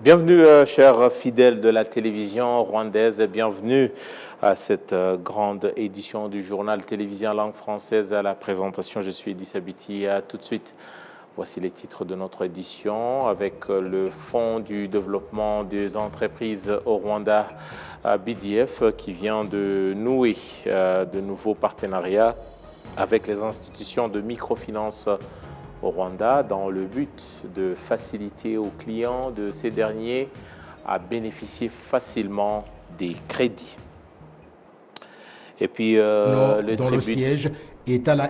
Bienvenue, chers fidèles de la télévision rwandaise, et bienvenue à cette grande édition du journal télévisé en langue française. À la présentation, je suis Edis Abiti. Tout de suite, voici les titres de notre édition avec le Fonds du développement des entreprises au Rwanda, BDF, qui vient de nouer de nouveaux partenariats avec les institutions de microfinance au Rwanda dans le but de faciliter aux clients de ces derniers à bénéficier facilement des crédits. Et puis dont le siège est à la...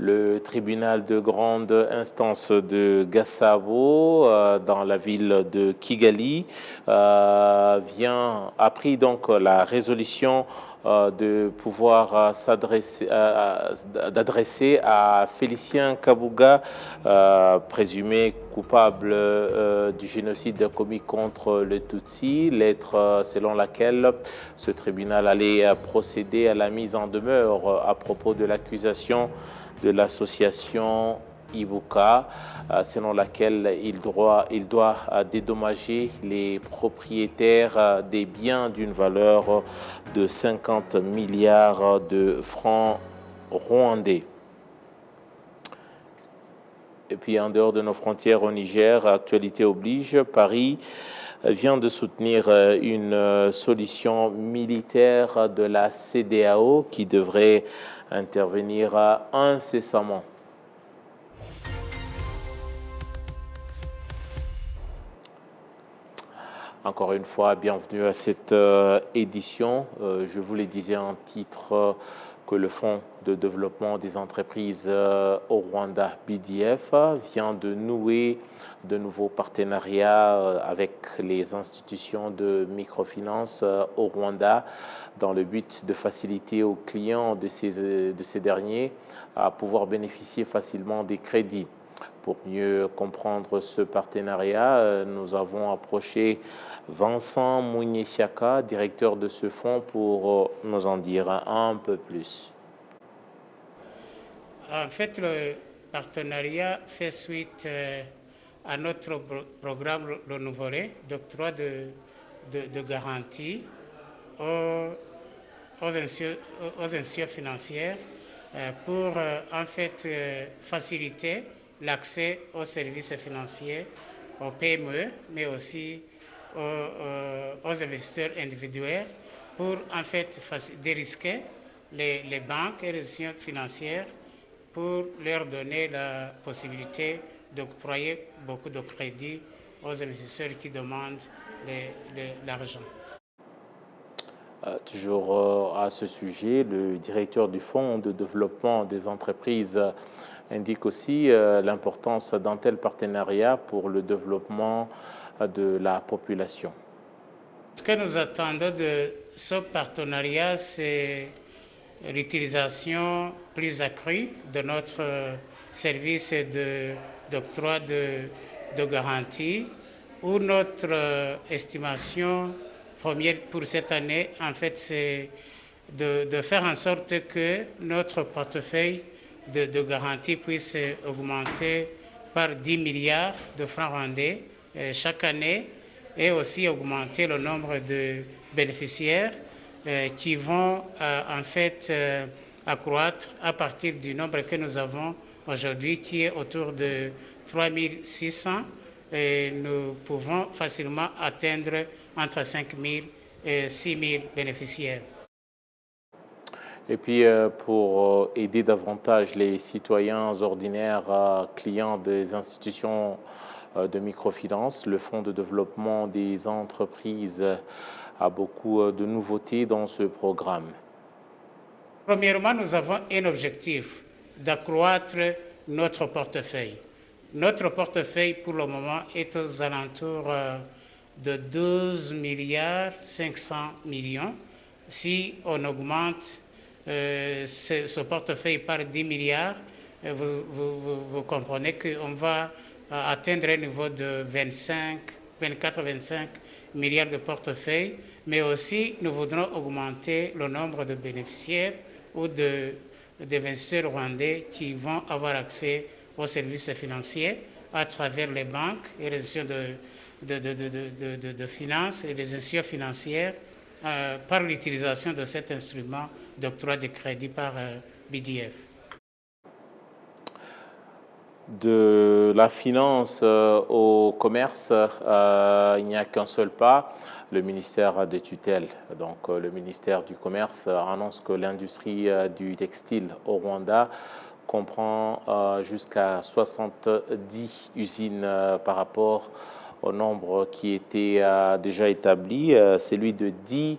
Le tribunal de grande instance de Gasabo, dans la ville de Kigali, a pris donc la résolution de pouvoir d'adresser à Félicien Kabuga, présumé coupable du génocide commis contre le Tutsi, lettre selon laquelle ce tribunal allait procéder à la mise en demeure à propos de l'accusation de l'association Ibuka, selon laquelle il doit dédommager les propriétaires des biens d'une valeur de 50 milliards de francs rwandais. Et puis en dehors de nos frontières au Niger, actualité oblige, Paris vient de soutenir une solution militaire de la CEDEAO qui devrait intervenir incessamment. Encore une fois, bienvenue à cette édition. Je vous le disais en titre que le Fonds de développement des entreprises au Rwanda, BDF, vient de nouer de nouveaux partenariats avec les institutions de microfinance au Rwanda dans le but de faciliter aux clients de ces derniers à pouvoir bénéficier facilement des crédits. Pour mieux comprendre ce partenariat, nous avons approché Vincent Mouniesiaka, directeur de ce fonds, pour nous en dire un peu plus. En fait, le partenariat fait suite à notre programme renouvelé d'octroi de garantie aux institutions financières pour en fait faciliter l'accès aux services financiers, aux PME, mais aussi aux investisseurs individuels pour en fait dérisquer les banques et les institutions financières pour leur donner la possibilité d'octroyer beaucoup de crédits aux investisseurs qui demandent l'argent. Toujours à ce sujet, le directeur du Fonds de développement des entreprises indique aussi l'importance d'un tel partenariat pour le développement de la population. Ce que nous attendons de ce partenariat, c'est l'utilisation plus accrue de notre service d'octroi de garantie, où notre estimation première pour cette année, en fait, c'est de faire en sorte que notre portefeuille de garantie puisse augmenter par 10 milliards de francs rwandais chaque année et aussi augmenter le nombre de bénéficiaires qui vont en fait accroître à partir du nombre que nous avons aujourd'hui qui est autour de 3600 et nous pouvons facilement atteindre entre 5000 et 6000 bénéficiaires. Et puis, pour aider davantage les citoyens ordinaires, clients des institutions de microfinance, le Fonds de développement des entreprises a beaucoup de nouveautés dans ce programme. Premièrement, nous avons un objectif d'accroître notre portefeuille. Notre portefeuille, pour le moment, est aux alentours de 12 milliards 500 millions. Si on augmente ce portefeuille par 10 milliards, vous comprenez qu'on va atteindre un niveau de 24-25 milliards de portefeuille, mais aussi nous voudrons augmenter le nombre de bénéficiaires ou d'investisseurs rwandais qui vont avoir accès aux services financiers à travers les banques et les institutions de finances et les institutions financières par l'utilisation de cet instrument d'octroi de crédit par BDF. De la finance au commerce, il n'y a qu'un seul pas, le ministère des tutelles. Donc, le ministère du Commerce annonce que l'industrie du textile au Rwanda comprend jusqu'à 70 usines par rapport au nombre qui était déjà établi, celui de 10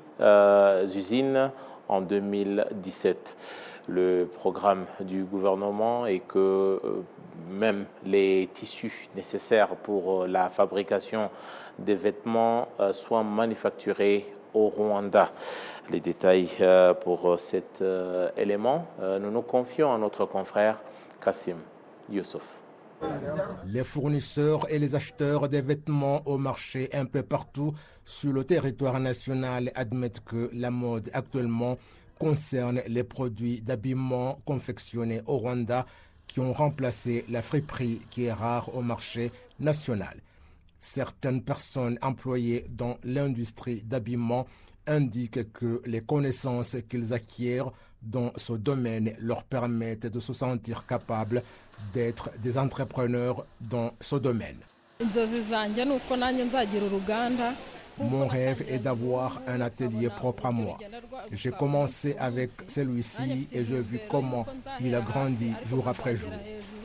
usines en 2017. Le programme du gouvernement est que même les tissus nécessaires pour la fabrication des vêtements soient manufacturés au Rwanda. Les détails pour cet élément, nous nous confions à notre confrère Kassim Youssouf. Les fournisseurs et les acheteurs des vêtements au marché un peu partout sur le territoire national admettent que la mode actuellement concerne les produits d'habillement confectionnés au Rwanda qui ont remplacé la friperie qui est rare au marché national. Certaines personnes employées dans l'industrie d'habillement indiquent que les connaissances qu'ils acquièrent dans ce domaine leur permettent de se sentir capables d'être des entrepreneurs dans ce domaine. Mon rêve est d'avoir un atelier propre à moi. J'ai commencé avec celui-ci et j'ai vu comment il a grandi jour après jour.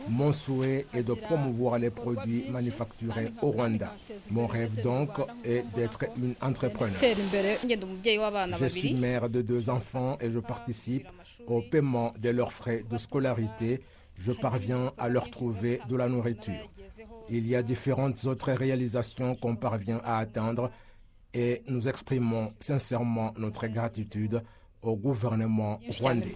Mon souhait est de promouvoir les produits manufacturés au Rwanda. Mon rêve donc est d'être une entrepreneur. Je suis mère de 2 enfants et je participe au paiement de leurs frais de scolarité. Je parviens à leur trouver de la nourriture. Il y a différentes autres réalisations qu'on parvient à atteindre et nous exprimons sincèrement notre gratitude au gouvernement rwandais.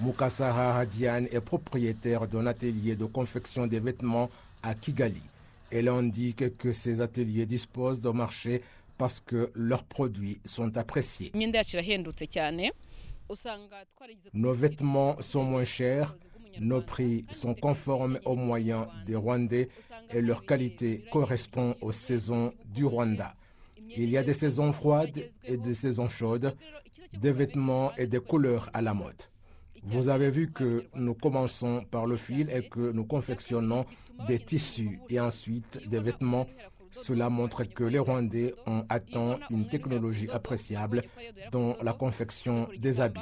Mukasa Hadiane est propriétaire d'un atelier de confection des vêtements à Kigali. Elle indique que ces ateliers disposent de marché parce que leurs produits sont appréciés. Nos vêtements sont moins chers, nos prix sont conformes aux moyens des Rwandais et leur qualité correspond aux saisons du Rwanda. Il y a des saisons froides et des saisons chaudes, des vêtements et des couleurs à la mode. Vous avez vu que nous commençons par le fil et que nous confectionnons des tissus et ensuite des vêtements. Cela montre que les Rwandais ont atteint une technologie appréciable dans la confection des habits.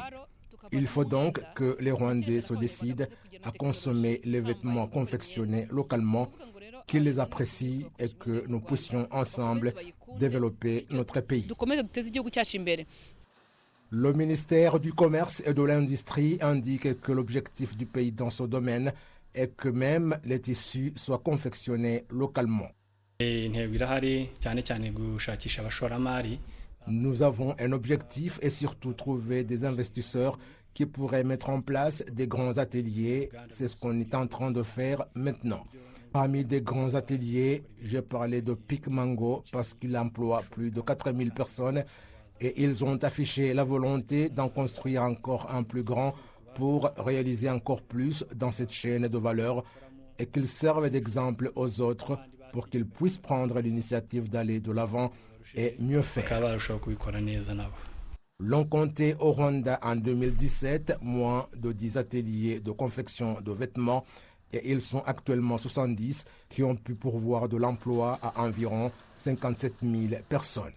Il faut donc que les Rwandais se décident à consommer les vêtements confectionnés localement, qu'ils les apprécient et que nous puissions ensemble développer notre pays. Le ministère du Commerce et de l'Industrie indique que l'objectif du pays dans ce domaine est que même les tissus soient confectionnés localement. Nous avons un objectif et surtout trouver des investisseurs qui pourraient mettre en place des grands ateliers. C'est ce qu'on est en train de faire maintenant. Parmi des grands ateliers, j'ai parlé de Pic Mango parce qu'il emploie plus de 4000 personnes et ils ont affiché la volonté d'en construire encore un plus grand pour réaliser encore plus dans cette chaîne de valeur et qu'ils servent d'exemple aux autres pour qu'ils puissent prendre l'initiative d'aller de l'avant et mieux faire. L'on comptait au Rwanda en 2017 moins de 10 ateliers de confection de vêtements et ils sont actuellement 70 qui ont pu pourvoir de l'emploi à environ 57 000 personnes.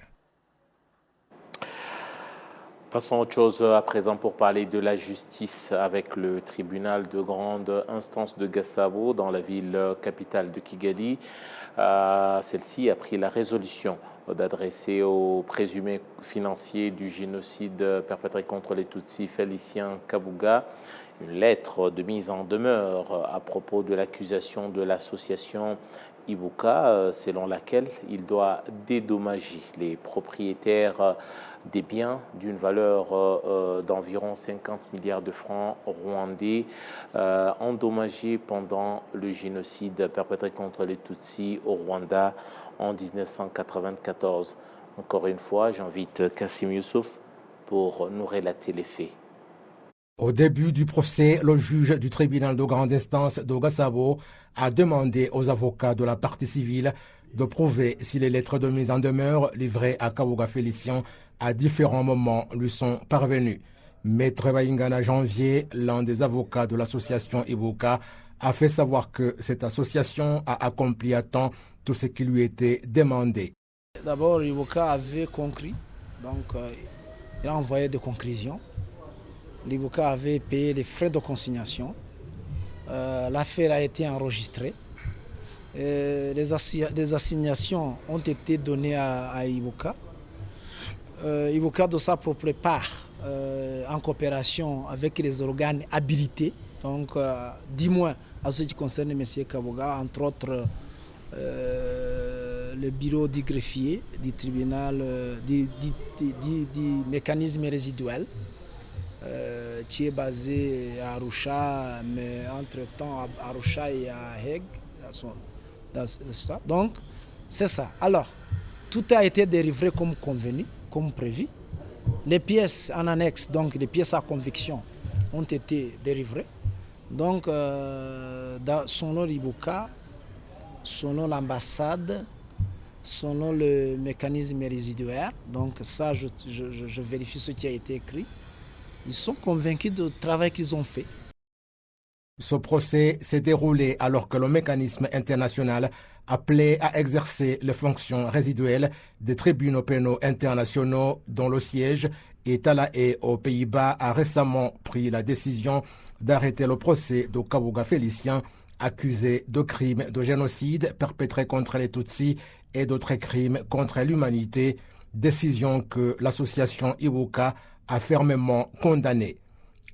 Passons à autre chose à présent pour parler de la justice avec le tribunal de grande instance de Gasabo dans la ville capitale de Kigali. Celle-ci a pris la résolution d'adresser au présumé financier du génocide perpétré contre les Tutsis, Félicien Kabuga, une lettre de mise en demeure à propos de l'accusation de l'association Ibuka, selon laquelle il doit dédommager les propriétaires des biens d'une valeur d'environ 50 milliards de francs rwandais endommagés pendant le génocide perpétré contre les Tutsis au Rwanda en 1994. Encore une fois, j'invite Kassim Youssouf pour nous relater les faits. Au début du procès, le juge du tribunal de grande instance de Gasabo a demandé aux avocats de la partie civile de prouver si les lettres de mise en demeure livrées à Kabuga Félicien à différents moments lui sont parvenues. Maître Baingana Janvier, l'un des avocats de l'association Ibuka, a fait savoir que cette association a accompli à temps tout ce qui lui était demandé. D'abord, Ibuka avait conclu, donc il a envoyé des conclusions. L'Ibuka avait payé les frais de consignation. L'affaire a été enregistrée. Les assignations ont été données à Ibuka. Ibuka, de sa propre part, en coopération avec les organes habilités, donc du moins à ce qui concerne M. Kabuga, entre autres le bureau du greffier, du tribunal, du mécanisme résiduel, qui est basé à Arusha, mais entre-temps à Arusha et à Hague. Donc, c'est ça. Alors, tout a été délivré comme convenu, comme prévu. Les pièces en annexe, donc les pièces à conviction, ont été délivrées. Donc, selon l'Ibuka, selon l'ambassade, selon le mécanisme résiduaire, donc ça, je vérifie ce qui a été écrit. Ils sont convaincus du travail qu'ils ont fait. Ce procès s'est déroulé alors que le mécanisme international appelé à exercer les fonctions résiduelles des tribunaux pénaux internationaux dont le siège est à La Haye aux Pays-Bas a récemment pris la décision d'arrêter le procès de Kabuga Félicien, accusé de crimes de génocide perpétrés contre les Tutsis et d'autres crimes contre l'humanité, décision que l'association Ibuka a fermement condamnée.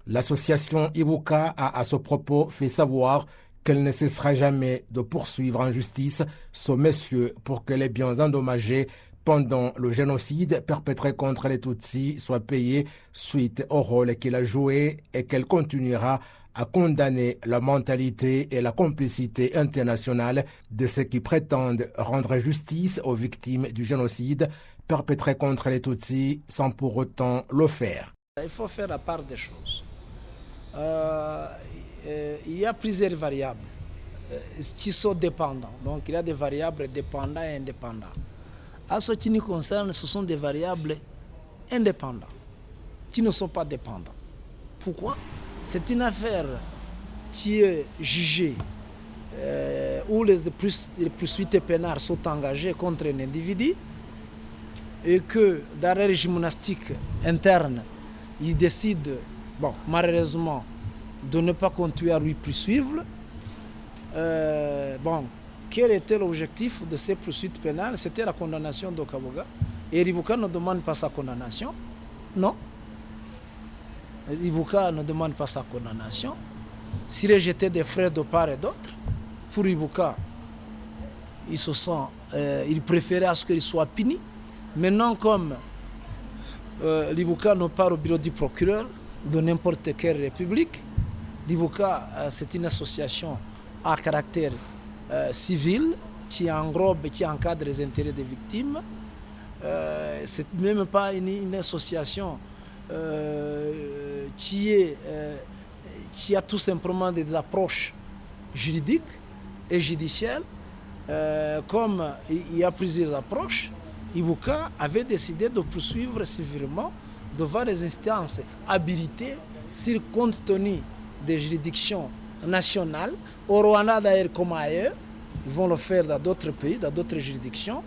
L'association Ibuka a à ce propos fait savoir qu'elle ne cessera jamais de poursuivre en justice ce monsieur pour que les biens endommagés pendant le génocide perpétré contre les Tutsis soient payés suite au rôle qu'il a joué et qu'elle continuera à condamner la mentalité et la complicité internationale de ceux qui prétendent rendre justice aux victimes du génocide perpétré contre les Tutsis sans pour autant le faire. Il faut faire la part des choses. Il y a plusieurs variables qui sont dépendantes. Donc il y a des variables dépendantes et indépendantes. À ce qui nous concerne, ce sont des variables indépendantes, qui ne sont pas dépendantes. Pourquoi? C'est une affaire qui est jugée, où les poursuites pénales sont engagées contre un individu et que dans le régime monastique interne, il décide, bon, malheureusement, de ne pas continuer à lui poursuivre. Quel était l'objectif de ces poursuites pénales? C'était la condamnation de Kabuga. Et Ibuka ne demande pas sa condamnation. Non. Ibuka ne demande pas sa condamnation. S'il est jeté des frais de part et d'autre, pour Ibuka, il préférait à ce qu'il soit puni. Maintenant, comme l'Ibuka ne part au bureau du procureur de n'importe quelle république, l'Ibuka, c'est une association à caractère civil qui englobe et qui encadre les intérêts des victimes. C'est même pas une association qui a tout simplement des approches juridiques et judiciaires. Comme il y a plusieurs approches, Ibuka avait décidé de poursuivre civilement devant les instances habilitées sur compte tenu des juridictions nationales. Au Rwanda d'ailleurs comme ailleurs, ils vont le faire dans d'autres pays, dans d'autres juridictions.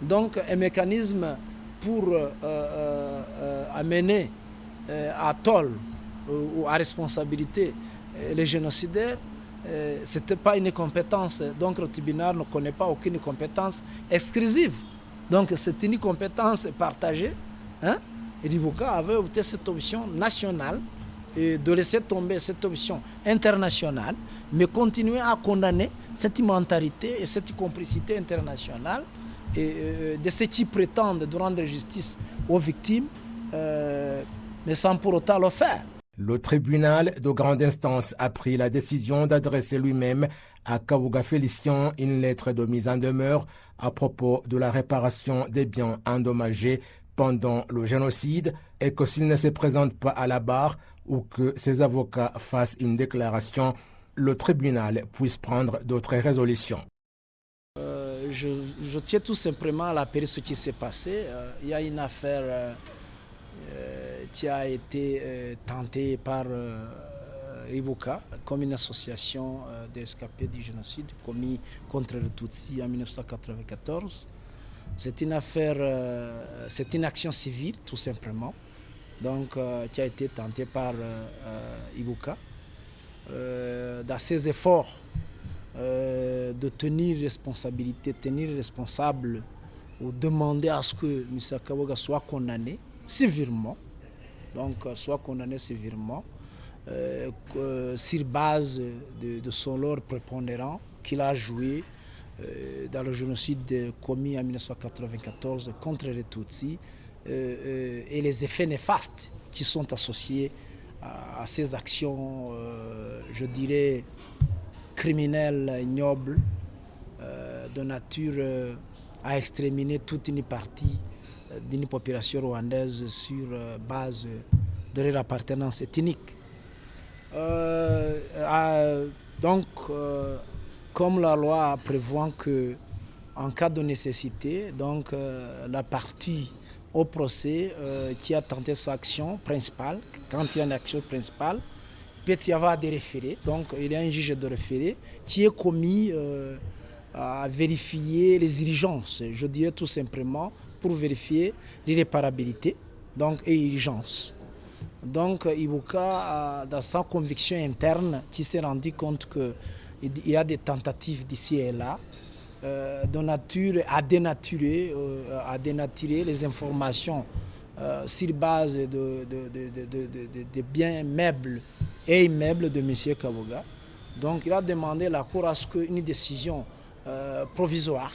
Donc un mécanisme pour amener à tort ou à responsabilité les génocidaires, ce n'était pas une compétence. Donc le tribunal ne connaît pas aucune compétence exclusive. Donc c'est une compétence partagée. Et l'Ibuka avait opté cette option nationale et de laisser tomber cette option internationale, mais continuer à condamner cette mentalité et cette complicité internationale et de ceux qui prétendent de rendre justice aux victimes, mais sans pour autant le faire. Le tribunal de grande instance a pris la décision d'adresser lui-même à Kabuga Félicien une lettre de mise en demeure à propos de la réparation des biens endommagés pendant le génocide et que s'il ne se présente pas à la barre ou que ses avocats fassent une déclaration, le tribunal puisse prendre d'autres résolutions. Je tiens tout simplement à rappeler ce qui s'est passé. Il y a une affaire qui a été tentée par Ibuka comme une association des rescapés du génocide commis contre les Tutsis en 1994. C'est une affaire, c'est une action civile tout simplement, donc qui a été tentée par Ibuka. Dans ses efforts de tenir responsable ou demander à ce que M. Kaboga soit condamné sévèrement, sur base de son rôle prépondérant qu'il a joué dans le génocide commis en 1994 contre les Tutsis et les effets néfastes qui sont associés à ces actions, je dirais, criminelles, ignobles, de nature à exterminer toute une partie d'une population rwandaise sur base de leur appartenance ethnique. Donc, comme la loi prévoit que, en cas de nécessité, donc la partie au procès qui a tenté sa action principale, quand il y a une action principale, il peut y avoir des référés. Donc, il y a un juge de référé qui est commis à vérifier les diligences, je dirais tout simplement pour vérifier l'irréparabilité et l'urgence. Donc Ibuka, dans sa conviction interne, qui s'est rendu compte qu'il y a des tentatives d'ici et là, de nature à dénaturer les informations sur base de biens meubles et immeubles de M. Kaboga. Donc il a demandé à la Cour à ce qu'une décision provisoire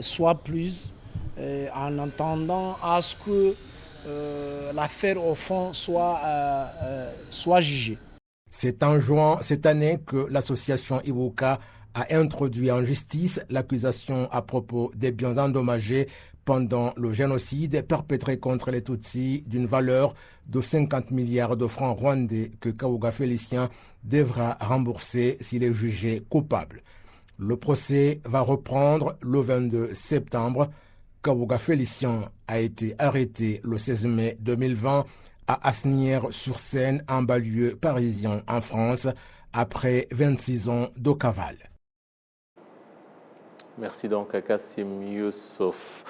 soit prise en attendant à ce que l'affaire au fond soit jugée. C'est en juin cette année que l'association Ibuka a introduit en justice l'accusation à propos des biens endommagés pendant le génocide perpétré contre les Tutsis d'une valeur de 50 milliards de francs rwandais que Kabuga Félicien devra rembourser s'il est jugé coupable. Le procès va reprendre le 22 septembre. Kabuga Félicien a été arrêté le 16 mai 2020 à Asnières-sur-Seine, en banlieue parisien en France, après 26 ans de cavale. Merci donc à Kassim Youssouf.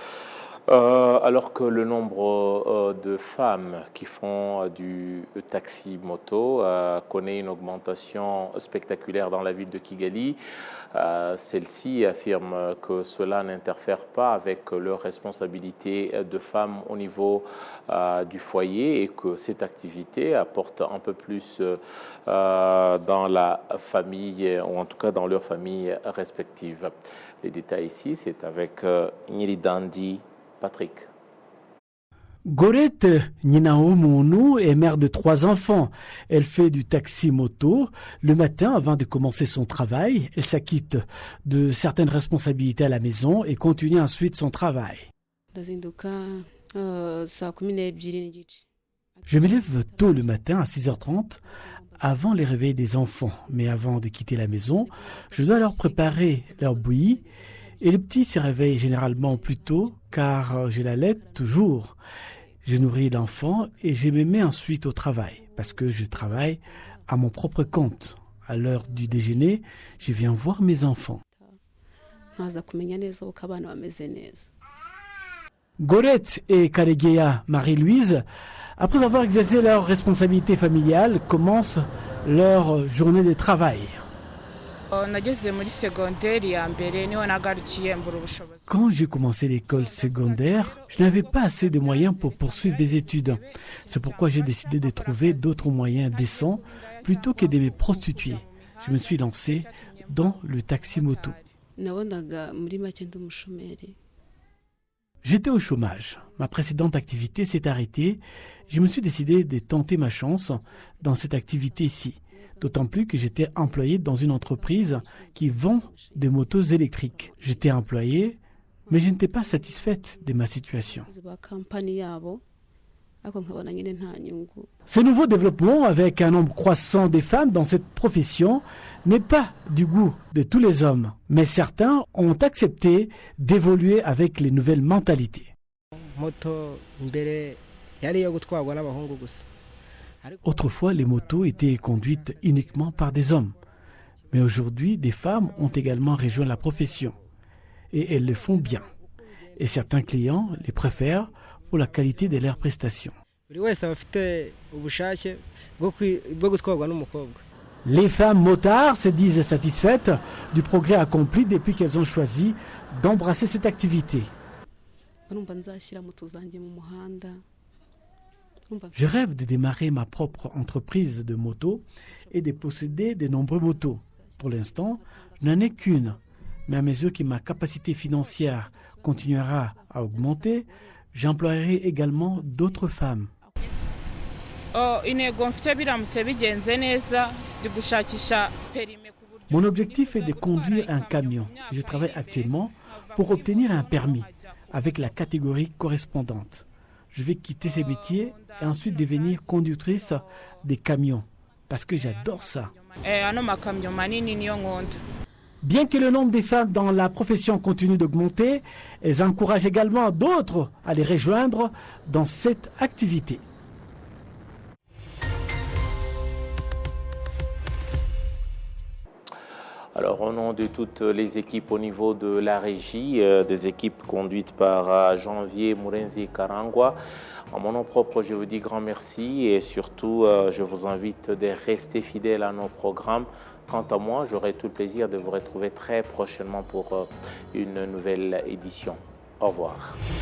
Alors que le nombre de femmes qui font du taxi-moto connaît une augmentation spectaculaire dans la ville de Kigali, celle-ci affirme que cela n'interfère pas avec leurs responsabilités de femmes au niveau du foyer et que cette activité apporte un peu plus dans la famille, ou en tout cas dans leurs familles respectives. Les détails ici, c'est avec Nyiridandi Patrick. Gorette Ninaoumounou est mère de 3 enfants. Elle fait du taxi-moto. Le matin, avant de commencer son travail, elle s'acquitte de certaines responsabilités à la maison et continue ensuite son travail. Je me lève tôt le matin à 6h30 avant les réveils des enfants. Mais avant de quitter la maison, je dois leur préparer leur bouillie. Et le petit se réveille généralement plus tôt car je l'allaite toujours. Je nourris l'enfant et je me mets ensuite au travail parce que je travaille à mon propre compte. À l'heure du déjeuner, je viens voir mes enfants. Gorette et Karegeya Marie-Louise, après avoir exercé leurs responsabilités familiales, commencent leur journée de travail. Quand j'ai commencé l'école secondaire, je n'avais pas assez de moyens pour poursuivre mes études. C'est pourquoi j'ai décidé de trouver d'autres moyens décents plutôt que de me prostituer. Je me suis lancé dans le taxi-moto. J'étais au chômage. Ma précédente activité s'est arrêtée. Je me suis décidé de tenter ma chance dans cette activité-ci. D'autant plus que j'étais employé dans une entreprise qui vend des motos électriques. J'étais employé, mais je n'étais pas satisfaite de ma situation. Ce nouveau développement, avec un nombre croissant des femmes dans cette profession, n'est pas du goût de tous les hommes, mais certains ont accepté d'évoluer avec les nouvelles mentalités. Autrefois, les motos étaient conduites uniquement par des hommes, mais aujourd'hui, des femmes ont également rejoint la profession, et elles le font bien. Et certains clients les préfèrent pour la qualité de leurs prestations. Les femmes motards se disent satisfaites du progrès accompli depuis qu'elles ont choisi d'embrasser cette activité. Je rêve de démarrer ma propre entreprise de moto et de posséder de nombreux motos. Pour l'instant, je n'en ai qu'une, mais à mesure que ma capacité financière continuera à augmenter, j'emploierai également d'autres femmes. Mon objectif est de conduire un camion. Je travaille actuellement pour obtenir un permis avec la catégorie correspondante. Je vais quitter ce métier et ensuite devenir conductrice des camions parce que j'adore ça. Bien que le nombre des femmes dans la profession continue d'augmenter, elles encouragent également d'autres à les rejoindre dans cette activité. Alors, au nom de toutes les équipes au niveau de la régie, des équipes conduites par Janvier Mourenzi Karangwa, en mon nom propre, je vous dis grand merci et surtout, je vous invite de rester fidèles à nos programmes. Quant à moi, j'aurai tout le plaisir de vous retrouver très prochainement pour une nouvelle édition. Au revoir.